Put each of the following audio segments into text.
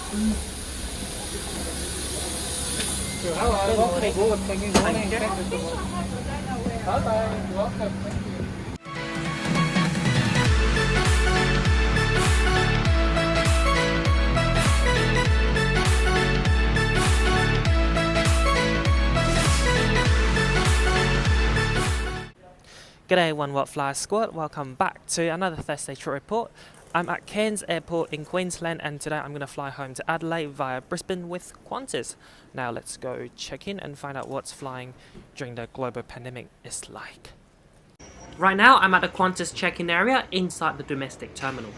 Hello, welcome aboard. Thank you. Thank you so much. Bye-bye. Welcome. Thank you. G'day OWFsquad, welcome back to another Thursday trip report. I'm at Cairns Airport in Queensland and today I'm going to fly home to Adelaide via Brisbane with Qantas. Now let's go check in and find out what's flying during the global pandemic is like. Right now I'm at the Qantas check-in area inside the domestic terminal.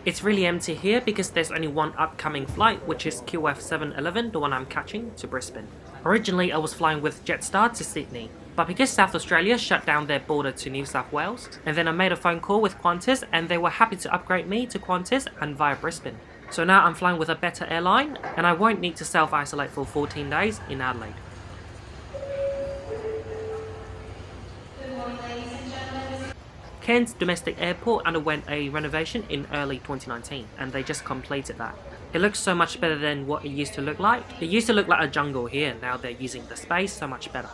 It's really empty here because there's only one upcoming flight, which is QF711, the one I'm catching, to Brisbane. Originally I was flying with Jetstar to Sydney, but because South Australia shut down their border to New South Wales, and then I made a phone call with Qantas and they were happy to upgrade me to Qantas and via Brisbane. So now I'm flying with a better airline and I won't need to self-isolate for 14 days in Adelaide. Cairns Domestic Airport underwent a renovation in early 2019 and they just completed that. It looks so much better than what it used to look like. It used to look like a jungle here, now they're using the space so much better.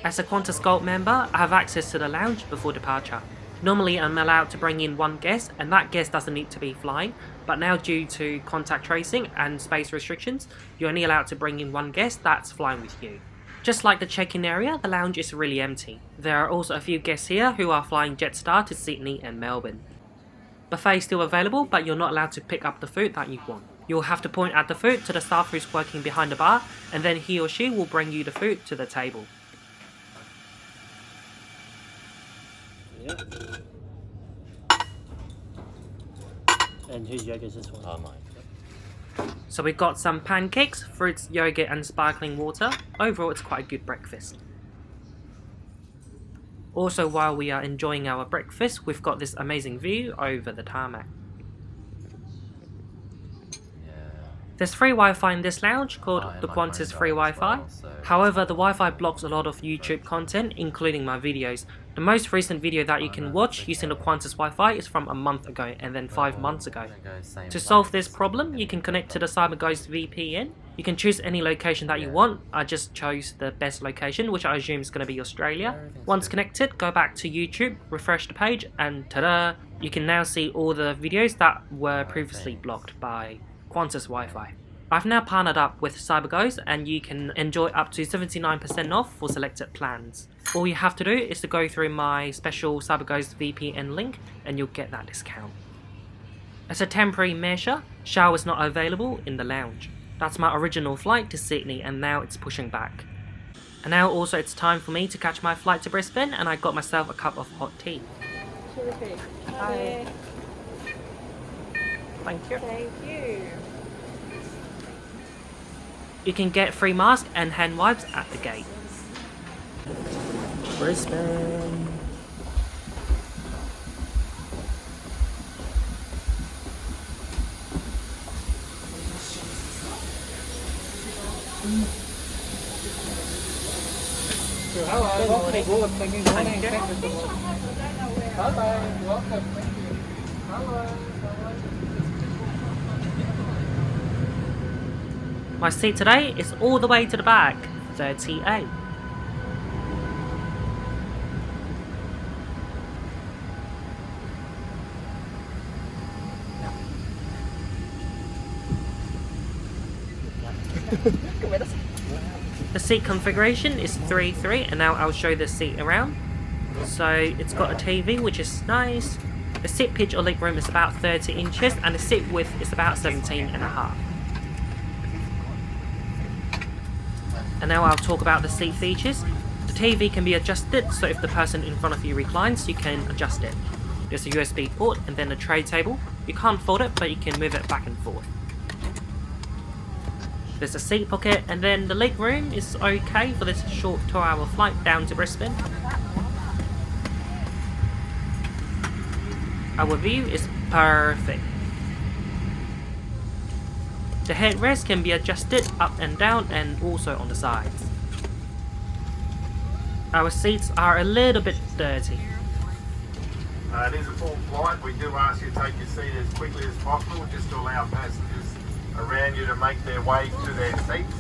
As a Qantas Gold member, I have access to the lounge before departure. Normally I'm allowed to bring in one guest and that guest doesn't need to be flying, but now due to contact tracing and space restrictions, you're only allowed to bring in one guest that's flying with you. Just like the check-in area, the lounge is really empty. There are also a few guests here who are flying Jetstar to Sydney and Melbourne. Buffet is still available, but you're not allowed to pick up the food that you want. You'll have to point at the food to the staff who's working behind the bar, and then he or she will bring you the food to the table. Yep. And whose yogurt is this one? Oh, mine. So we've got some pancakes, fruits, yogurt and sparkling water. Overall it's quite a good breakfast. Also, while we are enjoying our breakfast, we've got this amazing view over the tarmac. There's free Wi-Fi in this lounge called the Qantas Free Wi-Fi. However, the Wi-Fi blocks a lot of YouTube content, including my videos. The most recent video that you can watch using the Qantas Wi-Fi is from a month ago and then 5 months ago. To solve this problem, you can connect to the CyberGhost VPN. You can choose any location that you want. I just chose the best location, which I assume is going to be Australia. Once connected, go back to YouTube, refresh the page, and ta-da! You can now see all the videos that were previously blocked by Qantas Wi-Fi. I've now partnered up with CyberGhost and you can enjoy up to 79% off for selected plans. All you have to do is to go through my special CyberGhost VPN link and you'll get that discount. As a temporary measure, showers not available in the lounge. That's my original flight to Sydney and now it's pushing back. And now also it's time for me to catch my flight to Brisbane and I got myself a cup of hot tea. Terrific. Hi. Thank you. Thank you. You can get free masks and hand wipes at the gate. Brisbane. Hello, welcome aboard. Thank you. Thank you. Thank you so much. Bye-bye. Welcome. Thank you. Hello. My seat today is all the way to the back, 38. The seat configuration is 3-3 and now I'll show the seat around. So it's got a TV which is nice. The seat pitch or leg room is about 30 inches and the seat width is about 17.5. And now I'll talk about the seat features. The TV can be adjusted, so if the person in front of you reclines, you can adjust it. There's a USB port and then a tray table. You can't fold it, but you can move it back and forth. There's a seat pocket, and then the leg room is okay for this short 2-hour flight down to Brisbane. Our view is perfect. The headrest can be adjusted up and down and also on the sides. Our seats are a little bit dirty. It is a full flight. We do ask you to take your seat as quickly as possible just to allow passengers around you to make their way to their seats.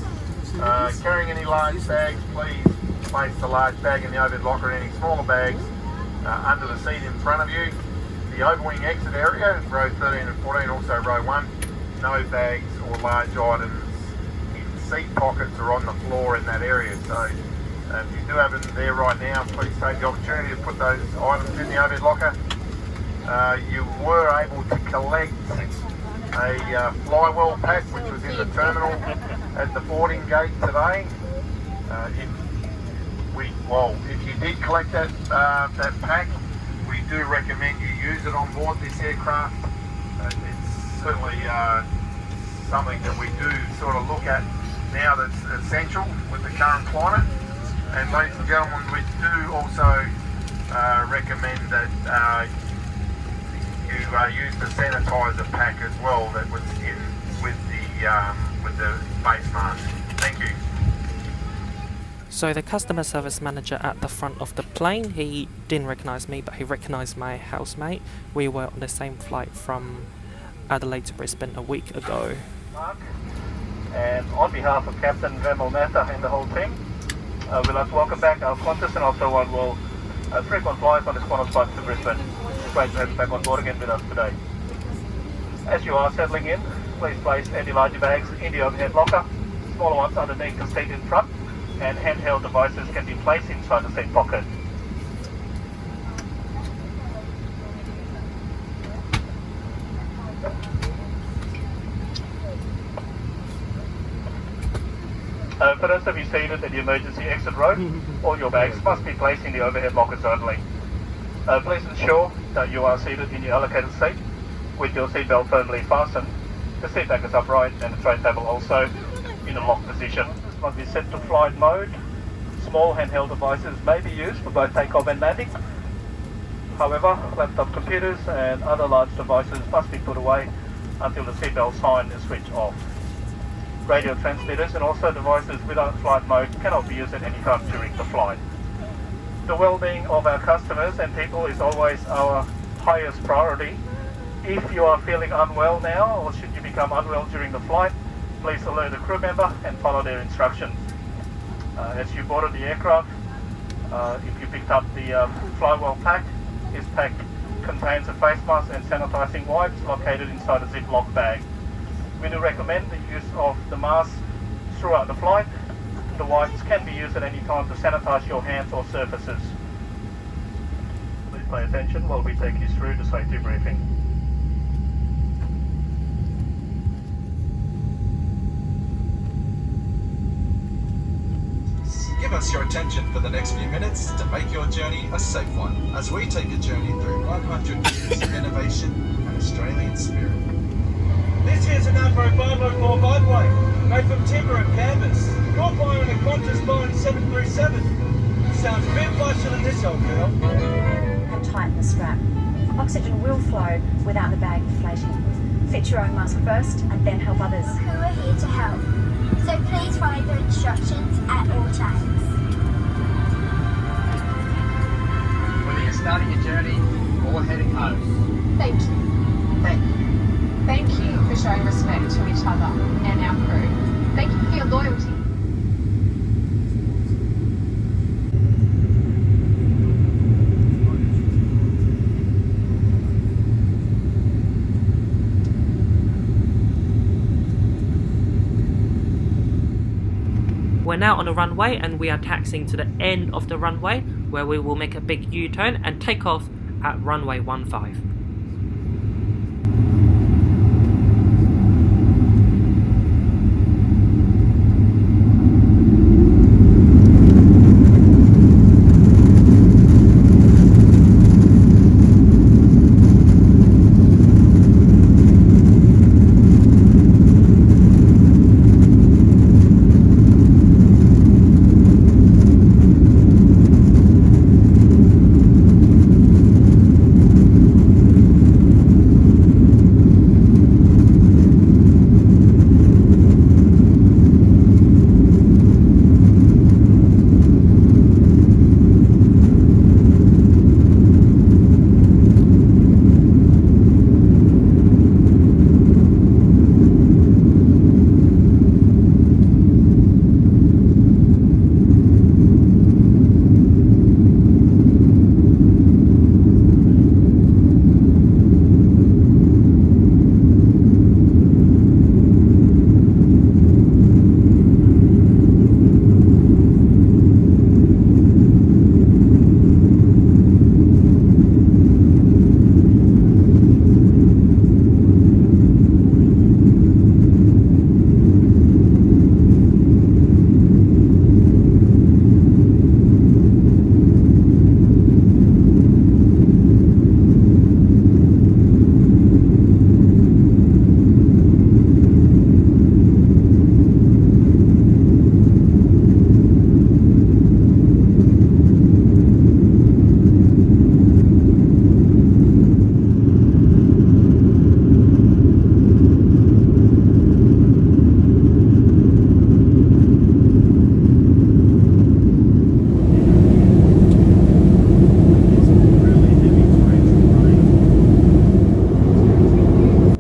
Carrying any large bags, please place the large bag in the overhead locker and any smaller bags under the seat in front of you. The overwing exit area, row 13 and 14, also row 1, no bags or large items in seat pockets or on the floor in that area. So if you do have them there right now, please take the opportunity to put those items in the overhead locker. You were able to collect a flywheel pack which was in the terminal at the boarding gate today. If you did collect that pack, we do recommend you use it on board this aircraft. It's certainly something that we do sort of look at now that's essential with the current climate. And ladies and gentlemen, we do also recommend that you use the sanitizer pack as well that was in with the face mask. Thank you. So the customer service manager at the front of the plane, he didn't recognise me, but he recognised my housemate. We were on the same flight from Adelaide to Brisbane a week ago. Mark, and on behalf of Captain Vemalnatha and the whole team, we'd like to welcome back our Qantas and also one will frequent flights on this Qantas flight to Brisbane. It's great to have you back on board again with us today. As you are settling in, please place any larger bags in the overhead locker, smaller ones underneath the seat in front, and handheld devices can be placed inside the seat pocket. For those of you seated at the emergency exit row, all your bags must be placed in the overhead lockers only. Please ensure that you are seated in your allocated seat with your seatbelt firmly fastened, the seat back is upright and the tray table also in a locked position. This must be set to flight mode. Small handheld devices may be used for both takeoff and landing. However, laptop computers and other large devices must be put away until the seatbelt sign is switched off. Radio transmitters and also devices without flight mode cannot be used at any time during the flight. The well-being of our customers and people is always our highest priority. If you are feeling unwell now or should you become unwell during the flight, please alert a crew member and follow their instructions. As you boarded the aircraft, if you picked up the flywheel pack, this pack contains a face mask and sanitizing wipes located inside a Ziploc bag. We do recommend the use of the mask throughout the flight. The wipes can be used at any time to sanitize your hands or surfaces. Please pay attention while we take you through the safety briefing. Give us your attention for the next few minutes to make your journey a safe one as we take a journey through 100 years of innovation and Australian spirit. This here's an Avro 504 bikeway, made from timber and canvas. You're flying a Qantas Boeing 737. Sounds a bit flasher than this, old girl. And tighten the strap. Oxygen will flow without the bag inflating. Fit your own mask first and then help others. Who are here to help, so please follow the instructions at all times. Whether you're starting your journey or heading home. Thank you. Thank you. Thank you for showing respect to each other and our crew. Thank you for your loyalty. We're now on the runway and we are taxiing to the end of the runway where we will make a big U-turn and take off at runway 15.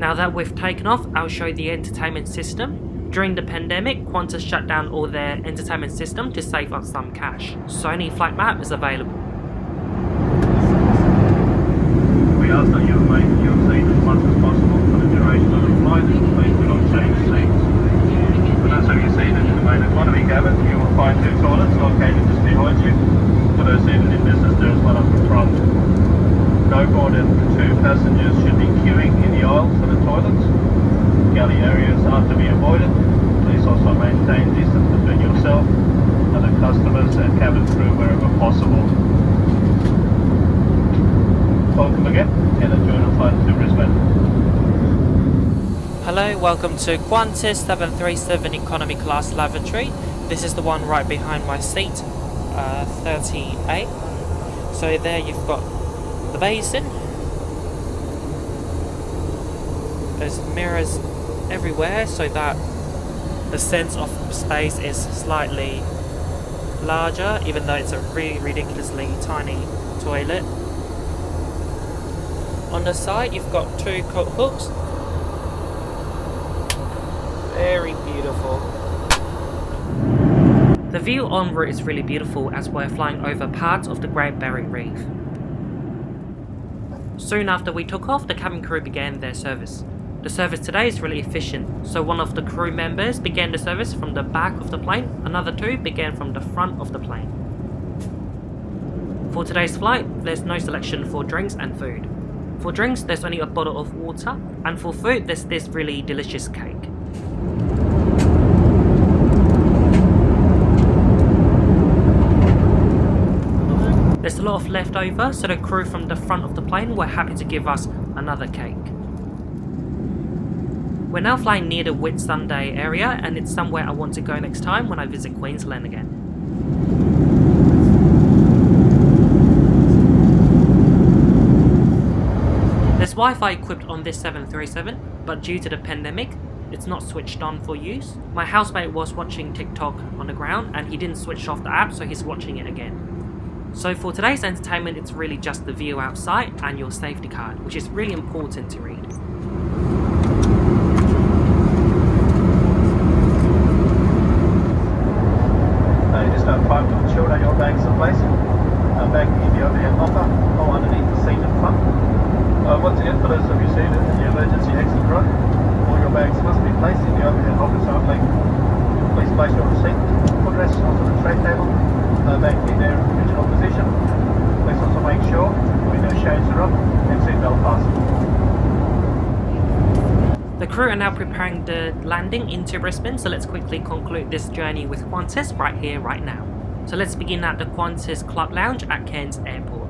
Now that we've taken off, I'll show you the entertainment system. During the pandemic, Qantas shut down all their entertainment system to save us some cash, so any flight map is available. We ask that you remain in your seat as much as possible for the duration of the flight. Please do not change seats. For those of you seated in the main economy cabin, you will find 2 toilets located just behind you. For those seated in business, there is one up the front. No more than 2 passengers should be queuing in the aisles for the toilets. Galley areas are to be avoided. Please also maintain distance between yourself and the customers and cabin crew wherever possible. Welcome again and enjoy the flight to Brisbane. Hello, welcome to Qantas 737 Economy Class Lavatory. This is the one right behind my seat, 38. So there you've got the basin. There's mirrors everywhere so that the sense of space is slightly larger, even though it's a really ridiculously tiny toilet. On the side you've got 2 coat hooks. Very beautiful. The view en route is really beautiful as we're flying over parts of the Great Barrier Reef. Soon after we took off, the cabin crew began their service. The service today is really efficient, so one of the crew members began the service from the back of the plane, another 2 began from the front of the plane. For today's flight, there's no selection for drinks and food. For drinks, there's only a bottle of water, and for food, there's this really delicious cake. There's a lot of leftover, so the crew from the front of the plane were happy to give us another cake. We're now flying near the Whitsunday area, and it's somewhere I want to go next time when I visit Queensland again. There's Wi-Fi equipped on this 737, but due to the pandemic, it's not switched on for use. My housemate was watching TikTok on the ground and he didn't switch off the app, so he's watching it again. So for today's entertainment, it's really just the view outside and your safety card, which is really important to read. You just have time to ensure that your bags are placed back in the overhead locker or underneath the seat in front. Once again, for those of you seated in the emergency exit row, all your bags must be placed in the overhead lockers only. Please place your receipt, footrests onto the tray table, back in their original position. Please also make sure window shades are up and seatbelt fastened. The crew are now preparing the landing into Brisbane, so let's quickly conclude this journey with Qantas right here, right now. So let's begin at the Qantas Club Lounge at Cairns Airport.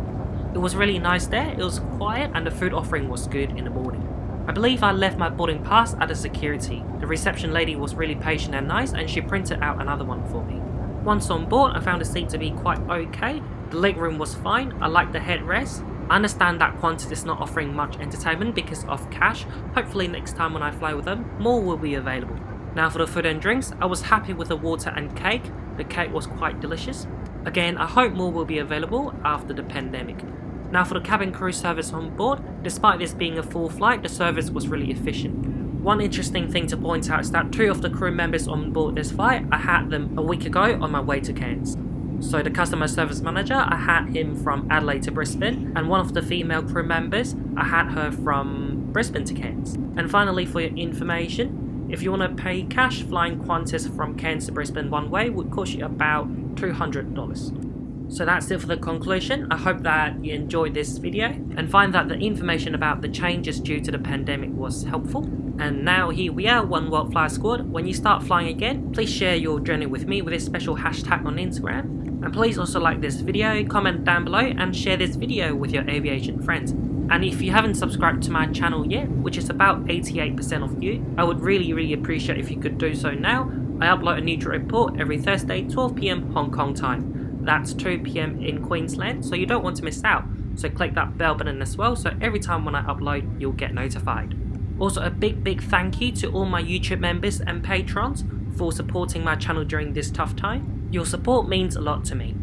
It was really nice there, it was quiet and the food offering was good in the morning. I believe I left my boarding pass at the security. The reception lady was really patient and nice and she printed out another one for me. Once on board, I found the seat to be quite okay. The legroom was fine, I liked the headrest. I understand that Qantas is not offering much entertainment because of cash. Hopefully next time when I fly with them, more will be available. Now for the food and drinks, I was happy with the water and cake. The cake was quite delicious. Again, I hope more will be available after the pandemic. Now for the cabin crew service on board, despite this being a full flight, the service was really efficient. One interesting thing to point out is that 2 of the crew members on board this flight, I had them a week ago on my way to Cairns. So the customer service manager, I had him from Adelaide to Brisbane, and one of the female crew members, I had her from Brisbane to Cairns. And finally, for your information, if you want to pay cash, flying Qantas from Cairns to Brisbane one way would cost you about $200. So that's it for the conclusion. I hope that you enjoyed this video and find that the information about the changes due to the pandemic was helpful. And now here we are, One World Fly Squad. When you start flying again, please share your journey with me with this special hashtag on Instagram. And please also like this video, comment down below and share this video with your aviation friends. And if you haven't subscribed to my channel yet, which is about 88% of you, I would really appreciate if you could do so now. I upload a new trip report every Thursday, 12 PM Hong Kong time. That's 2 PM in Queensland, so you don't want to miss out. So click that bell button as well, so every time when I upload, you'll get notified. Also a big thank you to all my YouTube members and patrons for supporting my channel during this tough time. Your support means a lot to me.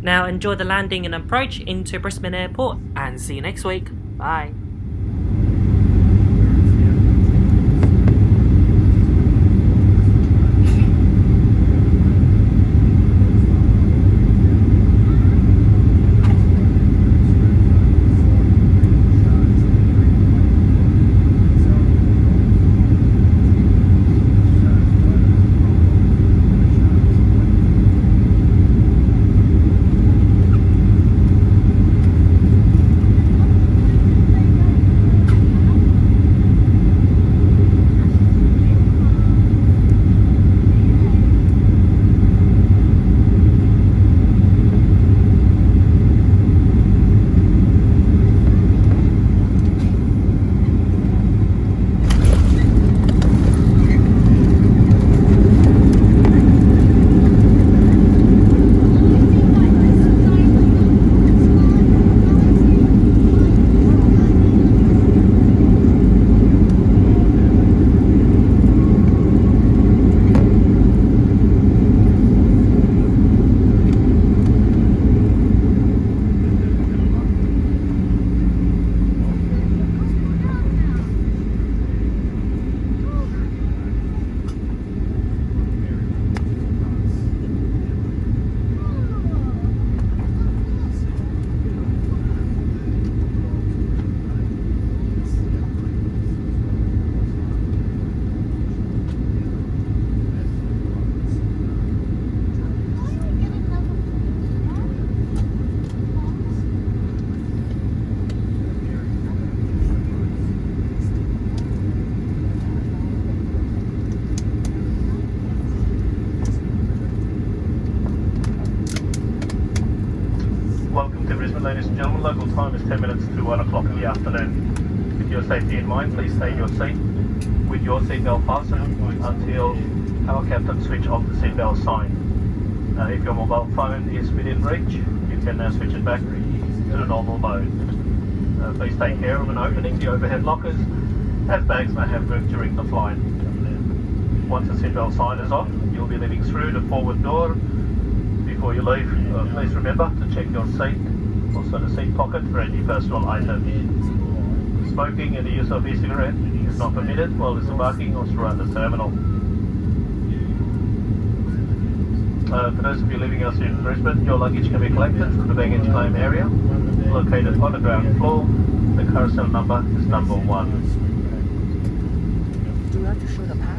Now enjoy the landing and approach into Brisbane Airport, and see you next week. Bye. ladies and gentlemen, local time is 10 minutes to 1 o'clock in the afternoon. With your safety in mind, please stay in your seat with your seatbelt fastened until our captain switch off the seatbelt sign. If your mobile phone is within reach, you can now switch it back to the normal mode. Please take care of when opening the overhead lockers, as bags may have moved during the flight. Once the seatbelt sign is off, you'll be leaving through the forward door. Before you leave, please remember to check your seat, also the seat pocket for any personal items. Smoking and the use of e-cigarette is not permitted while disembarking or throughout the terminal. For those of you leaving us in Brisbane, your luggage can be collected from the baggage claim area, located on the ground floor. The carousel number is number 1. Do we have to show the pass?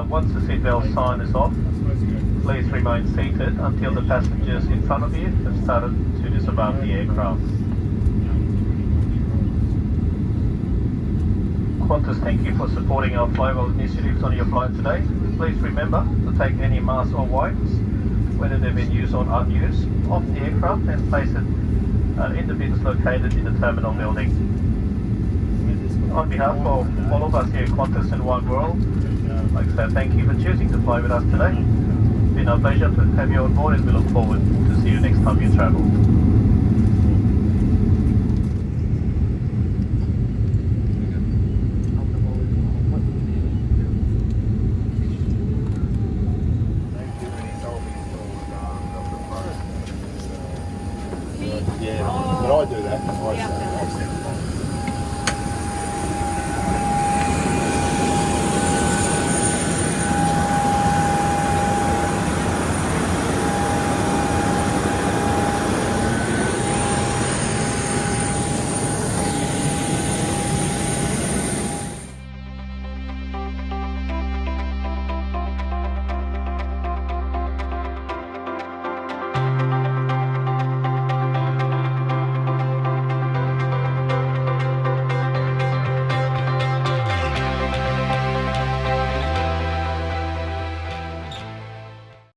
Once the seatbelt sign is off, please remain seated until the passengers in front of you have started to disembark the aircraft. Qantas, thank you for supporting our flywheel initiatives on your flight today. Please remember to take any masks or wipes, whether they've been used or unused, off the aircraft and place it in the bins located in the terminal building. On behalf of all of us here at Qantas and One World, I'd like to say thank you for choosing to fly with us today. It's been our pleasure to have you on board, and we look forward to see you next time you travel.